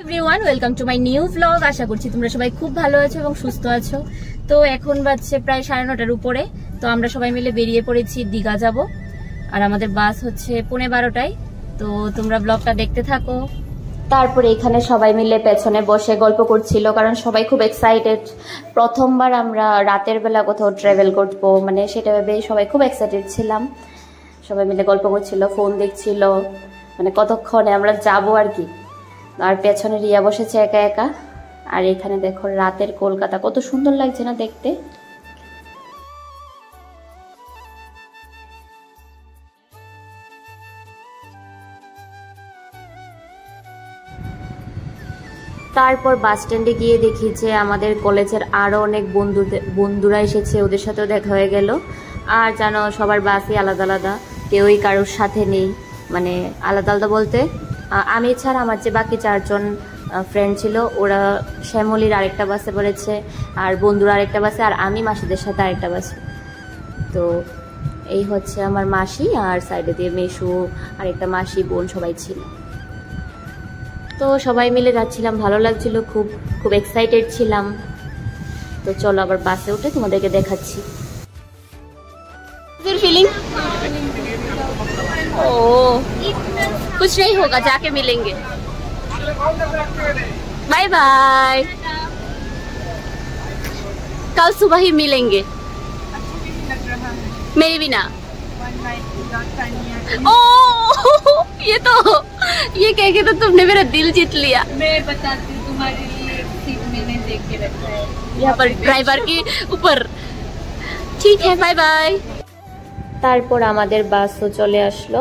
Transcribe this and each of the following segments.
Everyone, welcome to my new vlog. আশা করছি তোমরা সবাই খুব ভালো আছো এবং সুস্থ আছো। তো এখন বাজছে প্রায় 9:30-র উপরে। তো আমরা সবাই মিলে বেরিয়ে পড়েছি দীঘা যাব, আর আমাদের বাস হচ্ছে 11:30টায়। তো তোমরা ব্লগটা দেখতে থাকো। তারপরে এখানে সবাই মিলে পেছনে বসে গল্প করছিল, কারণ সবাই খুব এক্সাইটেড। প্রথমবার আমরা রাতের বেলা কোথাও ট্রাভেল করবো, মানে সেটা ভেবে সবাই খুব এক্সাইটেড ছিলাম। সবাই মিলে গল্প করছিল, ফোন দেখছিল, মানে কতক্ষণে আমরা যাবো আর কি। আর পেছনে রিয়া বসেছে একা একা। আর এখানে দেখো রাতের কলকাতা কত সুন্দর লাগছে না দেখতে। তারপর বাস স্ট্যান্ডে গিয়ে দেখি যে আমাদের কলেজের আরো অনেক বন্ধুরা এসেছে, ওদের সাথেও দেখা হয়ে গেল। আর জানো সবার বাসই আলাদা আলাদা, কেউই কারোর সাথে নেই। মানে আলাদা আলাদা বলতে আমি ছাড়া আমার যে বাকি 4জন ফ্রেন্ড ছিল, ওরা শ্যামলির আরেকটা বাসে পড়েছে, আর বন্ধুরা আরেকটা বাসে, আর আমি মাসিদের সাথে আরেকটা বাসে। তো এই হচ্ছে আমার মাসি, আর সাইডে দিয়ে মেশু, আরেকটা মাসি, বোন সবাই ছিল। তো সবাই মিলে যাচ্ছিলাম, ভালো লাগছিল, খুব খুব এক্সাইটেড ছিলাম। তো চলো আবার বাসে উঠে তোমাদেরকে দেখাচ্ছি। फीलिंग ओ कुछ नहीं होगा, जाके मिलेंगे। बाय बाय, कल सुबह ही मिलेंगे। मेरी भी ना। ओ ये कह के तो तुमने मेरा दिल जीत लिया। मैं बताती हूँ, तुम्हारे लिए सीट मैंने देख के रखा है यहाँ पर ड्राइवर के ऊपर। ठीक है, बाय बाय। তারপর আমাদের বাসও চলে আসলো।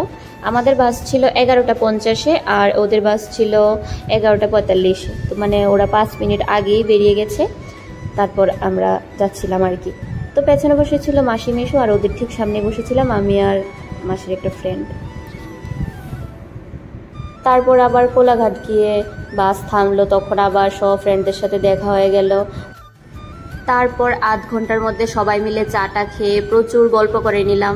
আমাদের বাস ছিল 11:50-এ, আর ওদের বাস ছিল 11:45-এ। তো মানে ওরা 5 মিনিট আগেই বেরিয়ে গেছে। তারপর আমরা যাচ্ছিলাম আর কি। তো পেছনে বসেছিল মাসি মেশো, আর ওদের ঠিক সামনে বসেছিলাম আমি আর মাসির একটা ফ্রেন্ড। তারপর আবার কোলাঘাট গিয়ে বাস থামলো, তখন আবার সব ফ্রেন্ডদের সাথে দেখা হয়ে গেল। তারপর আধ ঘন্টার মধ্যে সবাই মিলে চাটা খেয়ে প্রচুর গল্প করে নিলাম।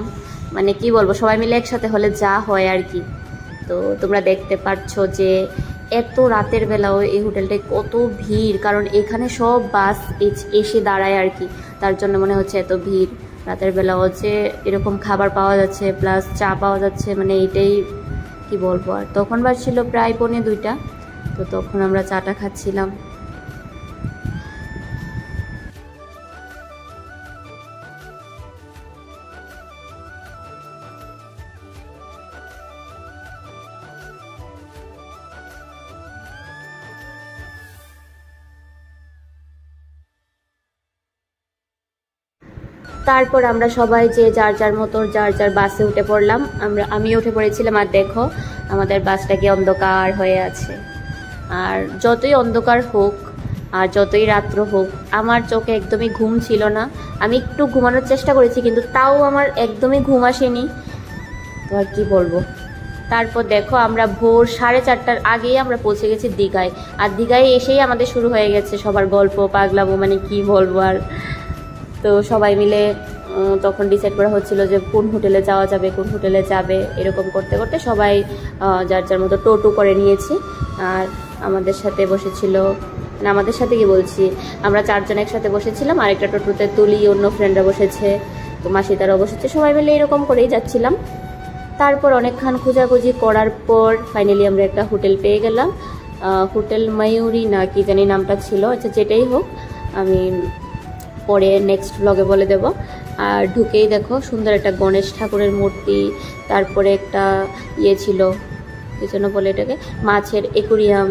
মানে কি বলবো, সবাই মিলে একসাথে হলে যা হয় আর কি। তো তোমরা দেখতে পাচ্ছ যে এত রাতের বেলাও এই হোটেলটায় কত ভিড়, কারণ এখানে সব বাস এসে দাঁড়ায় আর কি। তার জন্য মনে হচ্ছে এত ভিড়। রাতের বেলাও যে এরকম খাবার পাওয়া যাচ্ছে, প্লাস চা পাওয়া যাচ্ছে, মানে এটাই কি বলবো। আর তখন বাজছিল প্রায় 1:45। তো তখন আমরা চাটা খাচ্ছিলাম। তারপর আমরা সবাই যে যার যার মতো যার যার বাসে উঠে পড়লাম। আমি উঠে পড়েছিলাম, আর দেখো আমাদের বাসটা কি অন্ধকার হয়ে আছে। আর যতই অন্ধকার হোক আর যতই রাত্র হোক, আমার চোখে একদমই ঘুম ছিল না। আমি একটু ঘুমানোর চেষ্টা করেছি, কিন্তু তাও আমার একদমই ঘুম আসেনি। তো আর কি বলবো। তারপর দেখো আমরা ভোর 4:30টার আগেই আমরা পৌঁছে গেছি দীঘায়। আর দীঘায় এসেই আমাদের শুরু হয়ে গেছে সবার গল্প পাগলামো, মানে কি বলবো আর। তো সবাই মিলে তখন ডিসাইড করা হচ্ছিল যে কোন হোটেলে যাওয়া যাবে, কোন হোটেলে যাবে, এরকম করতে করতে সবাই যার যার মতো টোটো করে নিয়েছি। আর আমাদের সাথে বসেছিল, মানে আমাদের সাথে কি বলছি, আমরা 4জন একসাথে বসেছিলাম। আরেকটা টোটোতে তুলি অন্য ফ্রেন্ডরা বসেছে, তো মাসি তারাও বসেছে, সবাই মিলে এরকম করেই যাচ্ছিলাম। তারপর অনেকক্ষণ খোঁজাখুঁজি করার পর ফাইনালি আমরা একটা হোটেল পেয়ে গেলাম। হোটেল ময়ূরী না কি জানি নামটা ছিল। আচ্ছা যেটাই হোক, আমি পরে নেক্সট ব্লগে বলে দেব। আর ঢুকেই দেখো সুন্দর একটা গণেশ ঠাকুরের মূর্তি, তারপরে একটা ছিল, কি যেন বলে এটাকে, মাছের অ্যাকুরিয়াম।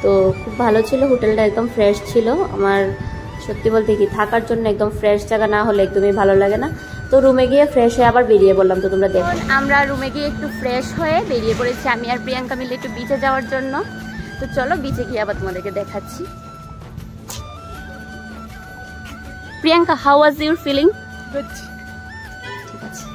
তো খুব ভালো ছিল হোটেলটা, একদম ফ্রেশ ছিল। আমার সত্যি বলতে কি থাকার জন্য একদম ফ্রেশ জায়গা না হলে একদমই ভালো লাগে না। তো রুমে গিয়ে ফ্রেশ হয়ে আবার বেরিয়ে বললাম। তো তোমরা দেখো আমরা রুমে গিয়ে একটু ফ্রেশ হয়ে বেরিয়ে পড়েছি, আমি আর প্রিয়াঙ্কা মিলে একটু বিচে যাওয়ার জন্য। তো চলো বিচে গিয়ে আবার তোমাদেরকে দেখাচ্ছি। Priyanka, how was your feeling? Good. ঠিক আছে।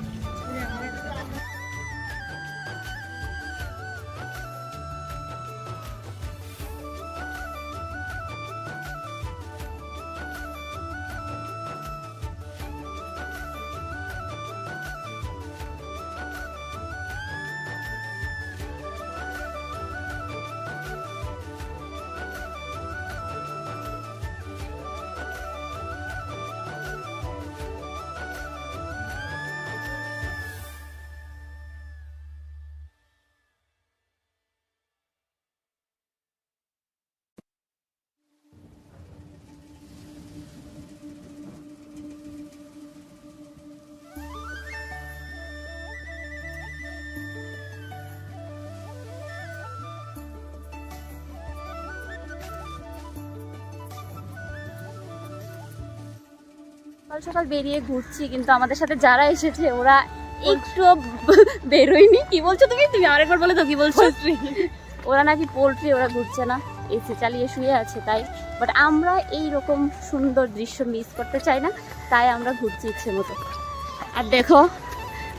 সকাল সকাল বেরিয়ে ঘুরছি, কিন্তু আমাদের সাথে যারা এসেছে ওরা একটু বেরোয়নি। কি বলছো তুমি? তুমি আরেকবার বলে তো কি বলছো? ওরা নাকি পোল্ট্রি, ওরা ঘুরছে না, এসি চালিয়ে শুয়ে আছে তাই। বাট আমরা এই রকম সুন্দর দৃশ্য মিস করতে চাই না, তাই আমরা ঘুরছি ইচ্ছে মতো। আর দেখো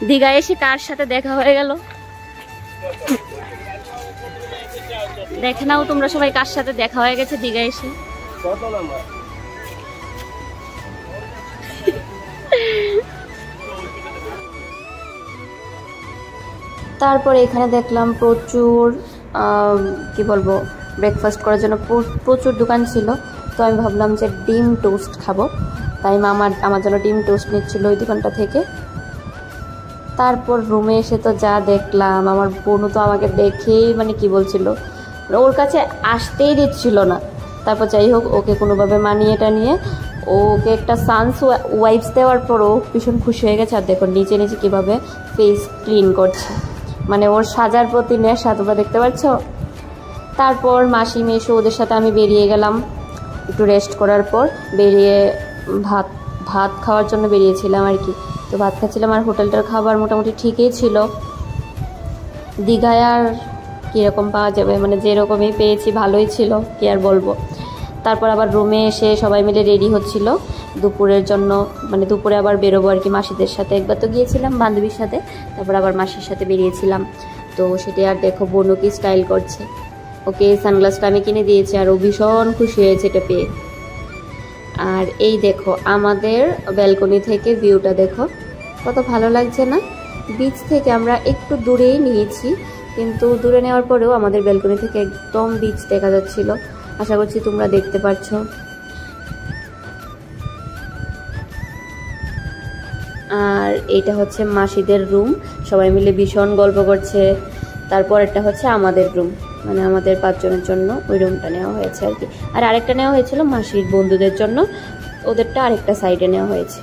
দীঘায় এসে কার সাথে দেখা হয়ে গেল, দেখে নাও তোমরা সবাই কার সাথে দেখা হয়ে গেছে দীঘায় এসে। তারপরে এখানে দেখলাম প্রচুর কি বলবো, ব্রেকফাস্ট করার জন্য প্রচুর দোকান ছিল। তো আমি ভাবলাম যে ডিম টোস্ট খাবো, তাই আমার জন্য ডিম টোস্ট নিচ্ছিল ওই দোকানটা থেকে। তারপর রুমে এসে তো যা দেখলাম, আমার বোনও তো আমাকে দেখেই মানে কি বলছিল, ওর কাছে আসতেই দিচ্ছিল না। তারপর যাই হোক ওকে কোনোভাবে মানিয়ে টানিয়ে ওকে একটা সানস ওয়াইপস দেওয়ার পর ও ভীষণ খুশি হয়ে গেছে। আর দেখো নিচে নিচে কীভাবে ফেস ক্লিন করছে, মানে ওর সাজার প্রতি নেশা, তোমরা দেখতে পাচ্ছ। তারপর মাসি মেশো ওদের সাথে আমি বেরিয়ে গেলাম একটু রেস্ট করার পর, বেরিয়ে ভাত খাওয়ার জন্য বেরিয়েছিলাম আর কি। তো ভাত খাচ্ছিলাম, আর হোটেলটার খাবার মোটামুটি ঠিকই ছিল। দীঘায় আর কীরকম পাওয়া যাবে, মানে যেরকমই পেয়েছি ভালোই ছিল, কি আর বলবো। তারপর আবার রুমে এসে সবাই মিলে রেডি হচ্ছিল দুপুরের জন্য, মানে দুপুরে আবার বেরোবো আর কি মাসিদের সাথে। একবার তো গিয়েছিলাম বান্ধবীর সাথে, তারপর আবার মাসির সাথে বেরিয়েছিলাম। তো সেটাই। আর দেখো বোনও কি স্টাইল করছে, ওকে সানগ্লাসটা আমি কিনে দিয়েছি আর ও ভীষণ খুশি হয়েছে এটা পেয়ে। আর এই দেখো আমাদের ব্যালকনি থেকে ভিউটা দেখো কত ভালো লাগছে না? বিচ থেকে আমরা একটু দূরেই নিয়েছি, কিন্তু দূরে নেওয়ার পরেও আমাদের ব্যালকনি থেকে একদম বিচ দেখা যাচ্ছিল। আশা করছি তোমরা দেখতে পাচ্ছ। আর এটা হচ্ছে মাসিদের রুম, সবাই মিলে ভীষণ গল্প করছে। তারপর এটা হচ্ছে আমাদের রুম, মানে আমাদের 5 জনের জন্য ওই রুমটা নেওয়া হয়েছে আর কি। আর আরেকটা নেওয়া হয়েছিল মাসির বন্ধুদের জন্য, ওদেরটা আরেকটা সাইডে নেওয়া হয়েছে।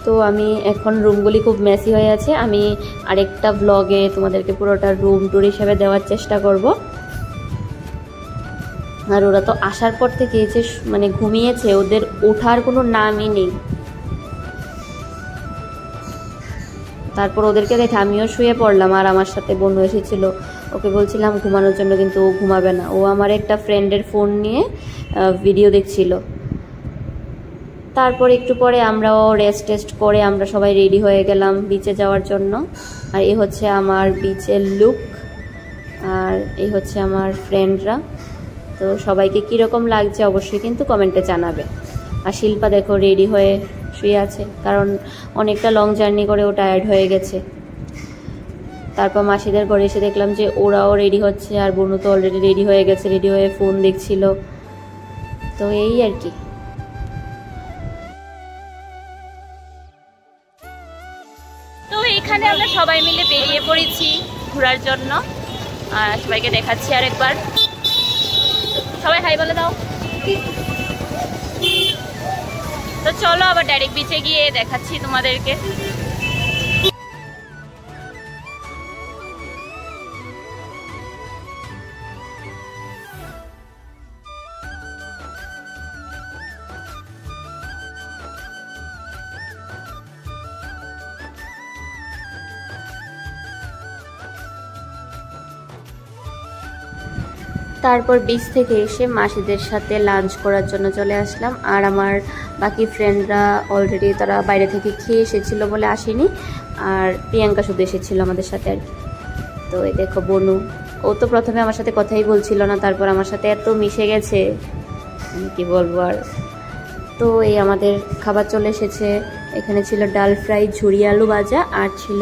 তো আমি এখন রুমগুলি খুব মেসি হয়ে আছে, আমি আরেকটা ব্লগে তোমাদেরকে পুরোটা রুম ট্যুর হিসেবে দেওয়ার চেষ্টা করব। আর ওরা তো আসার পর থেকে যে মানে ঘুমিয়েছে, ওদের ওঠার কোনো নামই নেই। তারপর ওদেরকে দেখে আমিও শুয়ে পড়লাম, আর আমার সাথে বন্ধু এসেছিল, ওকে বলছিলাম ঘুমানোর জন্য, কিন্তু ও ঘুমাবে না। ও আমার একটা ফ্রেন্ডের ফোন নিয়ে ভিডিও দেখছিল। তারপর একটু পরে আমরাও রেস্ট করে আমরা সবাই রেডি হয়ে গেলাম বিচে যাওয়ার জন্য। আর এই হচ্ছে আমার বিচের লুক, আর এই হচ্ছে আমার ফ্রেন্ডরা। তো সবাইকে কীরকম লাগছে অবশ্যই কিন্তু কমেন্টে জানাবে। আর শিল্পা দেখো রেডি হয়ে শুয়ে আছে, কারণ অনেকটা লং জার্নি করে ও টায়ার্ড হয়ে গেছে। তারপর মাসিদের ঘরে এসে দেখলাম যে ওরাও রেডি হচ্ছে, আর বোনু তো অলরেডি রেডি হয়ে গেছে, রেডি হয়ে ফোন দেখছিল। তো এই আর কি। তো এখানে আমরা সবাই মিলে বেরিয়ে পড়েছি ঘোরার জন্য, আর সবাইকে দেখাচ্ছি আরেকবার। সবাই হাই বলে দাও। তো চলো আবার ডাইরেক্ট বিচে গিয়ে দেখাচ্ছি তোমাদেরকে। তারপর বিচ থেকে এসে মাসিদের সাথে লাঞ্চ করার জন্য চলে আসলাম। আর আমার বাকি ফ্রেন্ডরা অলরেডি তারা বাইরে থেকে খেয়ে এসেছিলো বলে আসেনি, আর প্রিয়াঙ্কা শুধু এসেছিল আমাদের সাথে আর কি। তো এই দেখো বনু, ও তো প্রথমে আমার সাথে কথাই বলছিল না, তারপর আমার সাথে এত মিশে গেছে কি বলবো আর। তো এই আমাদের খাবার চলে এসেছে। এখানে ছিল ডাল ফ্রাই, ঝুরি আলু ভাজা, আর ছিল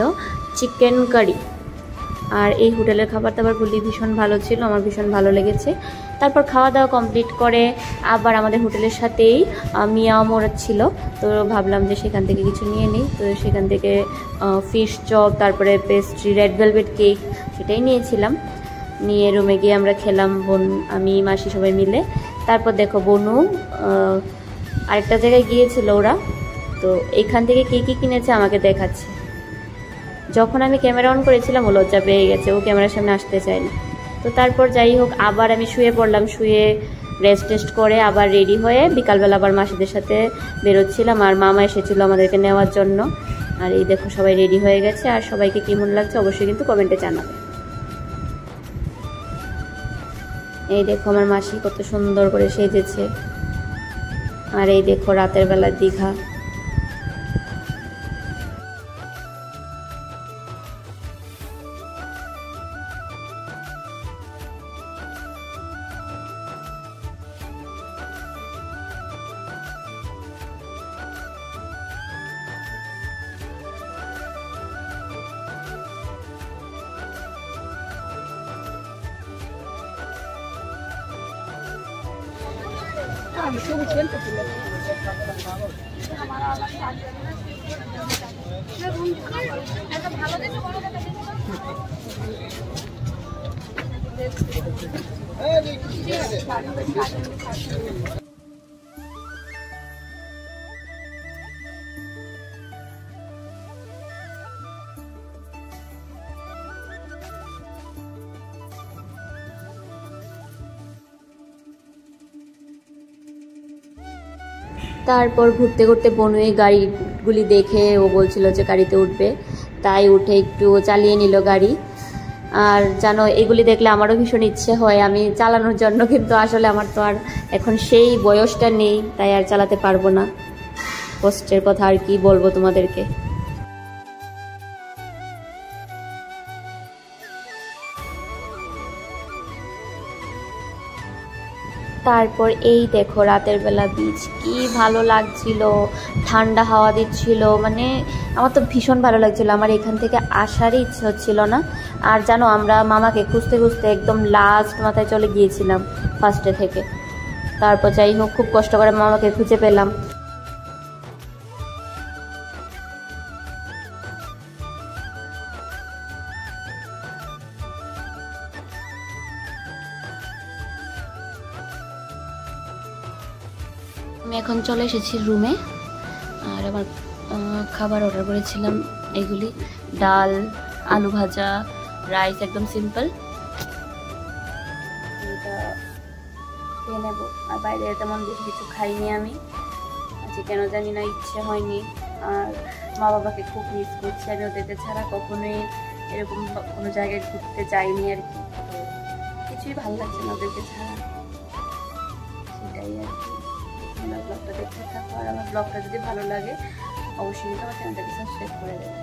চিকেন কারি। আর এই হোটেলের খাবার দাবারগুলি ভীষণ ভালো ছিল, আমার ভীষণ ভালো লেগেছে। তারপর খাওয়া দাওয়া কমপ্লিট করে আবার আমাদের হোটেলের সাথেই মিয়াও মোড় ছিল, তো ভাবলাম যে সেখান থেকে কিছু নিয়ে নিই। তো সেখান থেকে ফিশ চপ, তারপরে পেস্ট্রি, রেড ভেলভেট কেক, সেটাই নিয়েছিলাম। নিয়ে রুমে গিয়ে আমরা খেলাম, বোন, আমি, মাসি সবাই মিলে। তারপর দেখো বনু আরেকটা জায়গায় গিয়েছিল ওরা, তো এইখান থেকে কী কী কিনেছে আমাকে দেখাচ্ছে। যখন আমি ক্যামেরা অন করেছিলাম ও লজ্জা পেয়ে গেছে, ও ক্যামেরার সামনে আসতে চায় না। তো তারপর যাই হোক আবার আমি শুয়ে পড়লাম, শুয়ে রেস্ট টেস্ট করে আবার রেডি হয়ে বিকালবেলা আবার মাসিদের সাথে বেরোচ্ছিলাম, আর মামা এসেছিলো আমাদেরকে নেওয়ার জন্য। আর এই দেখো সবাই রেডি হয়ে গেছে, আর সবাইকে কেমন লাগছে অবশ্যই কিন্তু কমেন্টে জানাবে। এই দেখো আমার মাসি কত সুন্দর করে সেজেছে। আর এই দেখো রাতের বেলা দীঘা। তারপর ঘুরতে ঘুরতে বনুই গাড়িগুলি দেখে ও বলছিল যে গাড়িতে উঠবে, তাই উঠে একটু চালিয়ে নিল গাড়ি। আর জানো এগুলি দেখলে আমারও ভীষণ ইচ্ছে হয় আমি চালানোর জন্য, কিন্তু আসলে আমার তো আর এখন সেই বয়সটা নেই, তাই আর চালাতে পারবো না। কষ্টের কথা আর কি বলবো তোমাদেরকে। তারপর এই দেখো রাতের বেলা বিচ, কি ভালো লাগছিল, ঠান্ডা হাওয়া দিচ্ছিল, মানে আমার তো ভীষণ ভালো লাগছিল। আমার এখান থেকে আসারই ইচ্ছে হচ্ছিল না। আর জানো আমরা মামাকে খুঁজতে খুঁজতে একদম লাস্ট মাথায় চলে গিয়েছিলাম ফার্স্টে থেকে। তারপর যাই হোক খুব কষ্ট করে মামাকে খুঁজে পেলাম। আমি এখন চলে এসেছি রুমে। আর আমার খাবার অর্ডার করেছিলাম এগুলি, ডাল, আলু ভাজা, রাইস, একদম সিম্পল। এটা খেয়ে নেবো। আর বাইরে তেমন বেশি কিছু খাইনি আমি, আজকে কেন জানি না ইচ্ছে হয়নি। আর মা বাবাকে খুব মিস করছি, আমি ওদেরকে ছাড়া কখনোই এরকম কোনো জায়গায় ঘুরতে যাইনি আর কি। কিছুই ভালো লাগছে না ওদেরকে ছাড়া, সেটাই আর কি। আমার ব্লগটা দেখতে থাকো, আর আমার ব্লগটা যদি ভালো লাগে অবশ্যই কিন্তু আমার চ্যানেলটাকে সাবস্ক্রাইব করে দেবে।